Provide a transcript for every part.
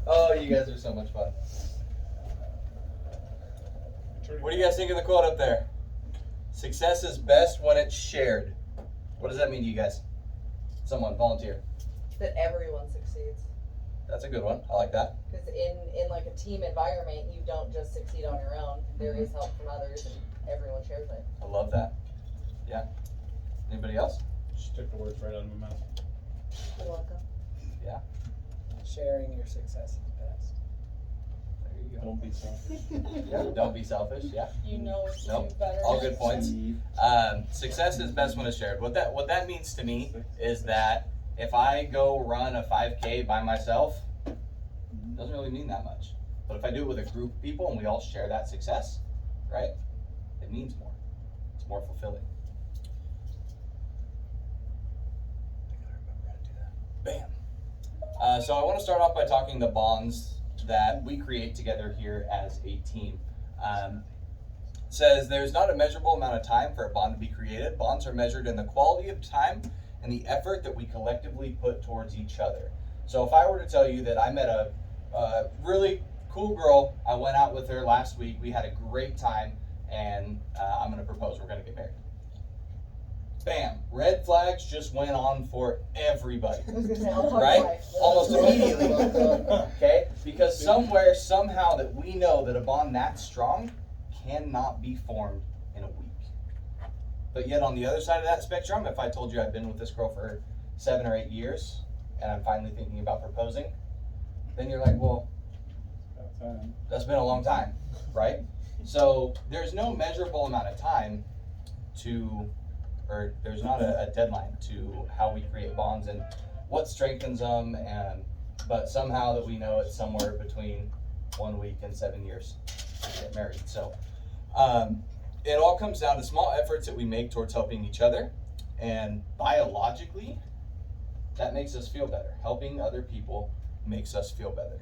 Oh, you guys are so much fun. What do you guys think of the quote up there? Success is best when it's shared. What does that mean to you guys? Someone volunteer. That everyone succeeds. That's a good one. I like that. Because in like a team environment, you don't just succeed on your own. There is help from others, and everyone shares it. I love that. Yeah. Anybody else? Just took the words right out of my mouth. You're welcome. Yeah. Sharing your success is best. There you go. Don't be selfish. Yeah. Don't be selfish. Yeah. You know what to Nope. do better. All good points. Success is best when it's shared. What that means to me is that if I go run a 5K by myself, it doesn't really mean that much. But if I do it with a group of people and we all share that success, right? It means more. It's more fulfilling. Bam. So I want to start off by talking the bonds that we create together here as a team. Says there's not a measurable amount of time for a bond to be created. Bonds are measured in the quality of time and the effort that we collectively put towards each other. So if I were to tell you that I met a really cool girl, I went out with her last week, we had a great time, and I'm going to propose, we're going to get married. Bam, red flags just went on for everybody, I was gonna say, I'll talk right? to wife. Almost immediately, okay? Because somewhere, somehow that we know that a bond that strong cannot be formed in a week. But yet on the other side of that spectrum, if I told you I've been with this girl for 7 or 8 years and I'm finally thinking about proposing, then you're like, well, that's been a long time, right? So there's no measurable amount of time or there's not a deadline to how we create bonds and what strengthens them, but somehow that we know it's somewhere between 1 week and 7 years to get married. So it all comes down to small efforts that we make towards helping each other, and biologically, that makes us feel better. Helping other people makes us feel better.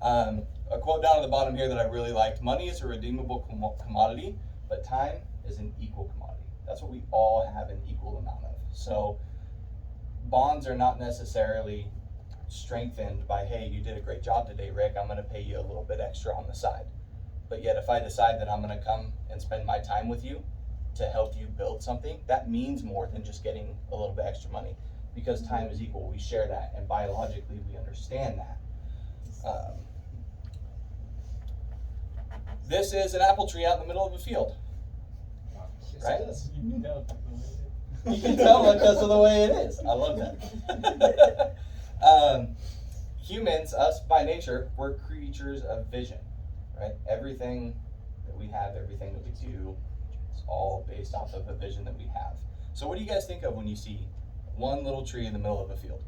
A quote down at the bottom here that I really liked: money is a redeemable commodity, but time is an equal commodity. That's what we all have an equal amount of. So bonds are not necessarily strengthened by, hey, you did a great job today, Rick, I'm going to pay you a little bit extra on the side. But yet if I decide that I'm going to come and spend my time with you to help you build something, that means more than just getting a little bit extra money, because time is equal. We share that, and biologically we understand that. This is an apple tree out in the middle of a field. Right? You can tell because of the way it is. I love that. Humans, us by nature, we're creatures of vision, right? Everything that we have, everything that we do, is all based off of a vision that we have. So what do you guys think of when you see one little tree in the middle of a field?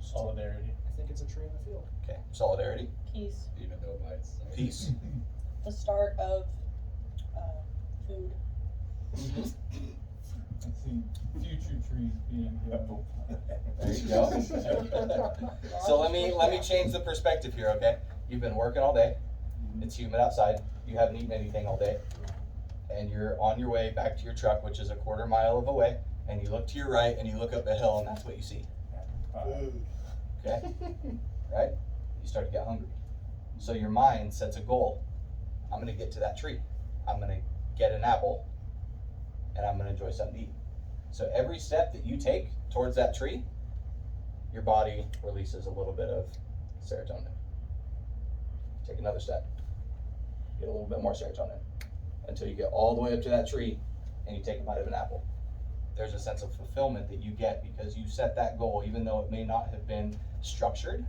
Solidarity. I think it's a tree in the field. Okay, solidarity. Peace. Even though it might suck. Peace. The start of food. I see future trees being grown. There you go. So let me change the perspective here, okay? You've been working all day. It's humid outside. You haven't eaten anything all day. And you're on your way back to your truck, which is a quarter mile of away, and you look to your right and you look up the hill and that's what you see. Okay? Right? You start to get hungry. So your mind sets a goal. I'm gonna get to that tree. I'm gonna get an apple and I'm gonna enjoy something to eat. So every step that you take towards that tree, your body releases a little bit of serotonin. Take another step, get a little bit more serotonin, until you get all the way up to that tree and you take a bite of an apple. There's a sense of fulfillment that you get because you set that goal, even though it may not have been structured,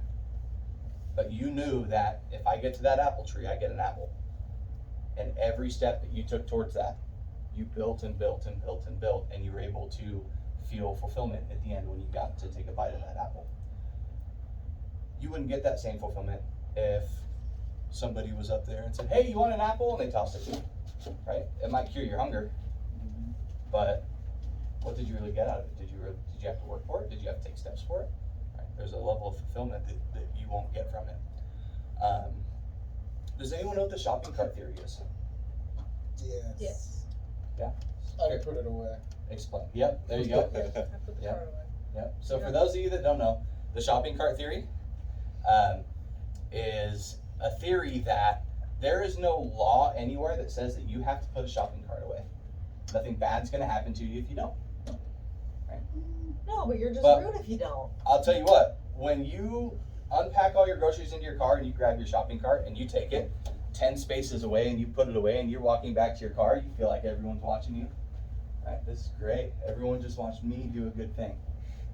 but you knew that if I get to that apple tree, I get an apple. And every step that you took towards that, you built and built and built and built, and you were able to feel fulfillment at the end when you got to take a bite of that apple. You wouldn't get that same fulfillment if somebody was up there and said, hey, you want an apple? And they tossed it to you, right? It might cure your hunger, but what did you really get out of it? Did you have to work for it? Did you have to take steps for it? Right? There's a level of fulfillment that you won't get from it. Does anyone know what the shopping cart theory is? Yes. Yeah? I put it away. Explain. Yep, there you go. I put the Yeah. card away. Yep. So for those of you that don't know, The shopping cart theory is a theory that there is no law anywhere that says that you have to put a shopping cart away. Nothing bad's gonna happen to you if you don't. No, but you're just But- rude if you don't. I'll tell you what, when you unpack all your groceries into your car and you grab your shopping cart and you take it 10 spaces away and you put it away and you're walking back to your car, you feel like everyone's watching you. Right? This is great. Everyone just watched me do a good thing.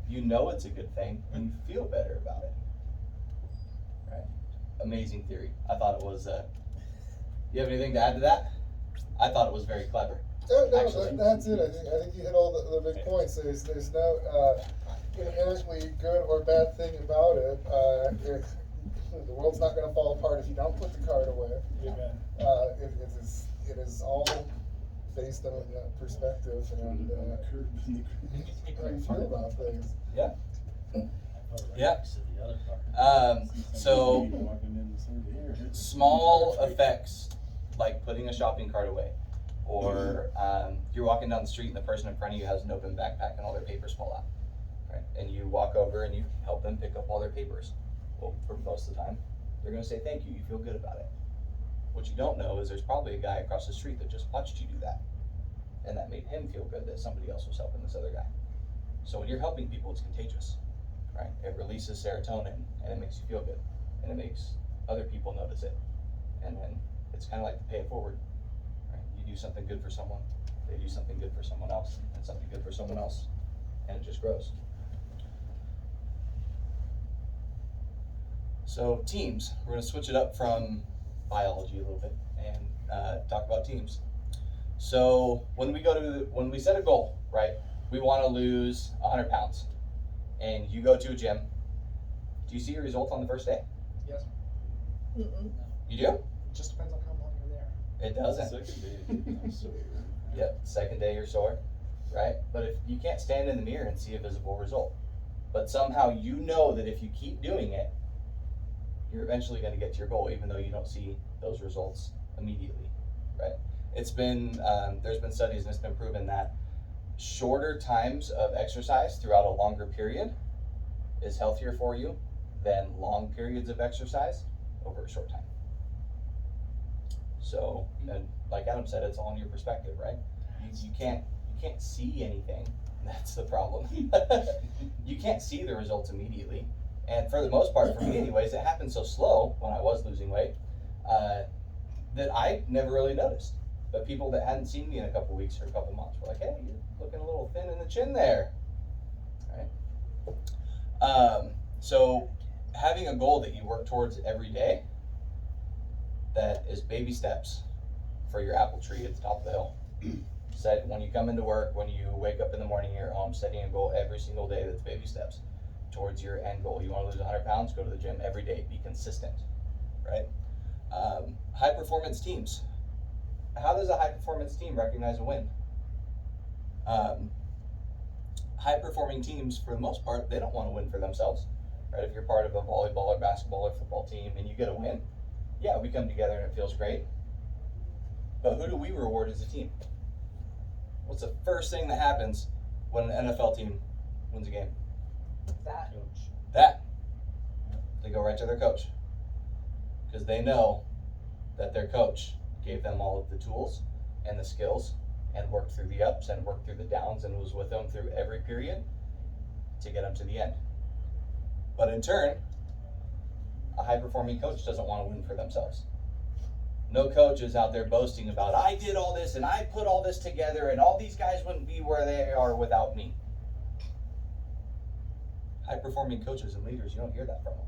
You know it's a good thing and you feel better about it. Right? Amazing theory. I thought it was, you have anything to add to that? I thought it was very clever. No, Actually. that's it. I think you hit all the big points. There's no inherently good or bad thing about it. The world's not going to fall apart if you don't put the card away. Amen. It is all based on perspective and how you feel about things. Yeah. Yeah. The other part. So small effects like putting a shopping cart away, or you're walking down the street and the person in front of you has an open backpack and all their papers fall out, right? And you walk over and you help them pick up all their papers. Well, for most of the time, they're gonna say thank you. You feel good about it. What you don't know is there's probably a guy across the street that just watched you do that, and that made him feel good that somebody else was helping this other guy. So when you're helping people, it's contagious, right? It releases serotonin and it makes you feel good, and it makes other people notice it, and then it's kind of like pay it forward, right? You do something good for someone, they do something good for someone else, and something good for someone else, and it just grows. So teams, we're gonna switch it up from biology a little bit and talk about teams. So when we set a goal, right? We want to lose 100 pounds, and you go to a gym. Do you see your results on the first day? Yes. Mm-mm. You do? It just depends on how long you're there. It doesn't. Yep, second day you're sore, right? But if you can't stand in the mirror and see a visible result, but somehow you know that if you keep doing it, you're eventually going to get to your goal, even though you don't see those results immediately, right? It's been, there's been studies and it's been proven that shorter times of exercise throughout a longer period is healthier for you than long periods of exercise over a short time. So, and like Adam said, it's all in your perspective, right? You can't see anything. That's the problem. You can't see the results immediately. And for the most part, for me anyways, it happened so slow when I was losing weight that I never really noticed. But people that hadn't seen me in a couple weeks or a couple months were like, hey, you're looking a little thin in the chin there, right? So having a goal that you work towards every day that is baby steps for your apple tree at the top of the hill. Set when you come into work, when you wake up in the morning, you're at home, setting a goal every single day that's baby steps towards your end goal. You want to lose 100 pounds, go to the gym every day, be consistent, right? High performance teams. How does a high performance team recognize a win? High performing teams, for the most part, they don't want to win for themselves, right? If you're part of a volleyball or basketball or football team and you get a win, yeah, we come together and it feels great. But who do we reward as a team? What's the first thing that happens when an NFL team wins a game? That. That. They go right to their coach. Because they know that their coach gave them all of the tools and the skills and worked through the ups and worked through the downs and was with them through every period to get them to the end. But in turn, a high-performing coach doesn't want to win for themselves. No coach is out there boasting about, I did all this and I put all this together and all these guys wouldn't be where they are without me. High-performing coaches and leaders, you don't hear that from them.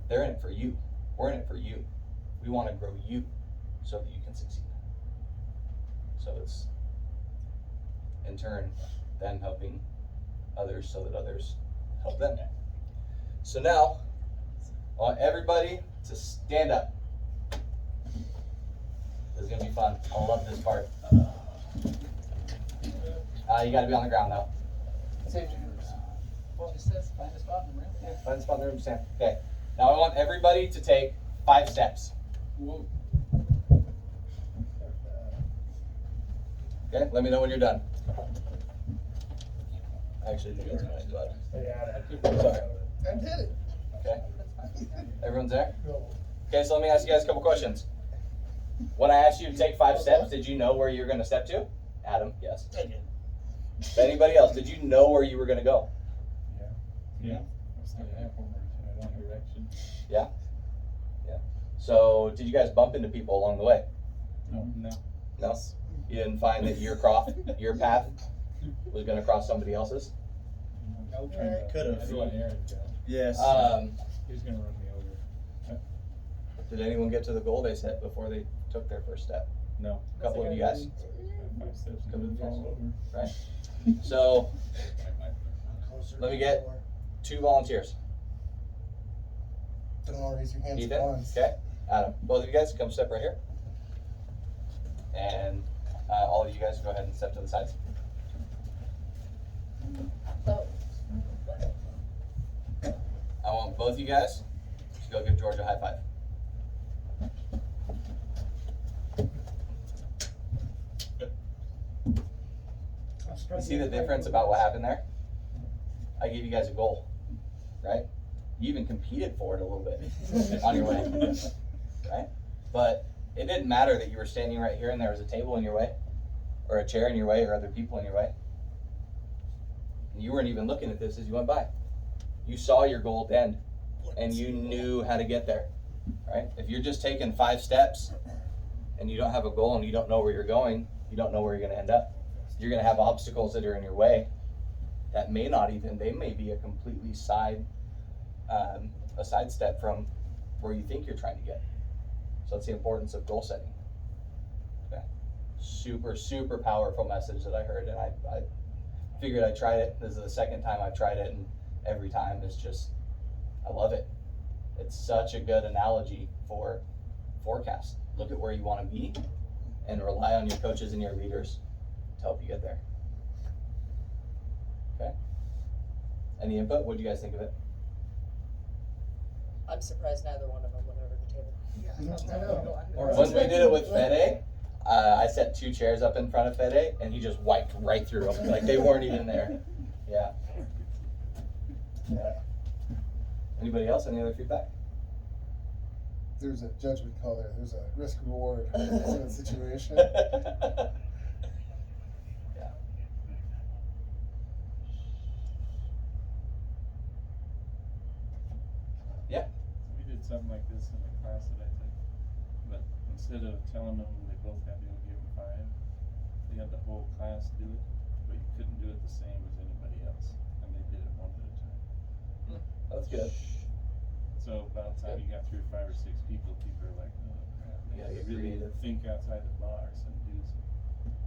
They're in it for you. We're in it for you. We want to grow you so that you can succeed. So it's, in turn, them helping others so that others help them. So now, I want everybody to stand up. This is going to be fun. I love this part. You got to be on the ground though. Well, it says find a spot in the room. Yeah, find a spot in the room to stand. Okay. Now I want everybody to take 5 steps. Okay, let me know when you're done. I actually think that's fine, but sorry. Everyone's there? Okay, so let me ask you guys a couple questions. When I asked you to take 5 steps, did you know where you were gonna step to? Adam, yes. I did. Anybody else, did you know where you were gonna go? Yeah. I still have homework, I don't have direction. Yeah? Yeah. So, did you guys bump into people along the way? No. No? You didn't find that your path was gonna cross somebody else's? No, Right. could've. That's what Aaron got. Yes. He's gonna run me over. Did anyone get to the goal they set before they took their first step? No. A couple of you guys? 5 steps Come to and the then fall over. Right. So, let me get 2 volunteers. Don't all raise your hands at Ethan, once. okay, Adam, both of you guys come step right here. And all of you guys go ahead and step to the sides. So, I want both of you guys to go give George a high five. You see the difference about what happened there? I gave you guys a goal, right? You even competed for it a little bit on your way, right? But it didn't matter that you were standing right here and there was a table in your way, or a chair in your way, or other people in your way. And you weren't even looking at this as you went by. You saw your goal at the end, and you knew how to get there, right? If you're just taking 5 steps and you don't have a goal and you don't know where you're going, you don't know where you're gonna end up. You're gonna have obstacles that are in your way that may not even, they may be a completely a sidestep from where you think you're trying to get. So that's the importance of goal setting. Okay. Super, super powerful message that I heard, and I figured I tried it. This is the second time I've tried it, and every time it's just, I love it. It's such a good analogy for forecast. Look at where you want to be and rely on your coaches and your leaders to help you get there. Okay. Any input? What do you guys think of it? I'm surprised neither one of them went over the table. Once we did it with Fede, I set 2 chairs up in front of Fede, and he just wiped right through them, like they weren't even there. Yeah. Yeah. Anybody else? Any other feedback? There's a judgment call there. There's a risk reward in that situation. Yeah. Yeah. We did something like this in a class that I took, but instead of telling them they both had to go give them 5, they had the whole class do it, but you couldn't do it the same as anybody else, and they did it one at a time. That's good. So by the time you got through 5 or 6 people, people are like, oh crap, You gotta get really creative. think outside the box and do something.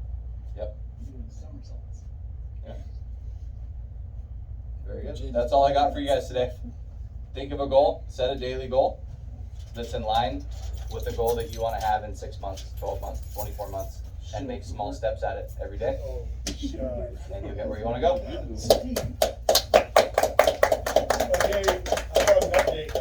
Yep. Doing somersaults. Very good. That's all I got for you guys today. Think of a goal, set a daily goal that's in line with the goal that you want to have in 6 months, 12 months, 24 months, and make small steps at it every day, and you'll get where you want to go. Okay, I got an update.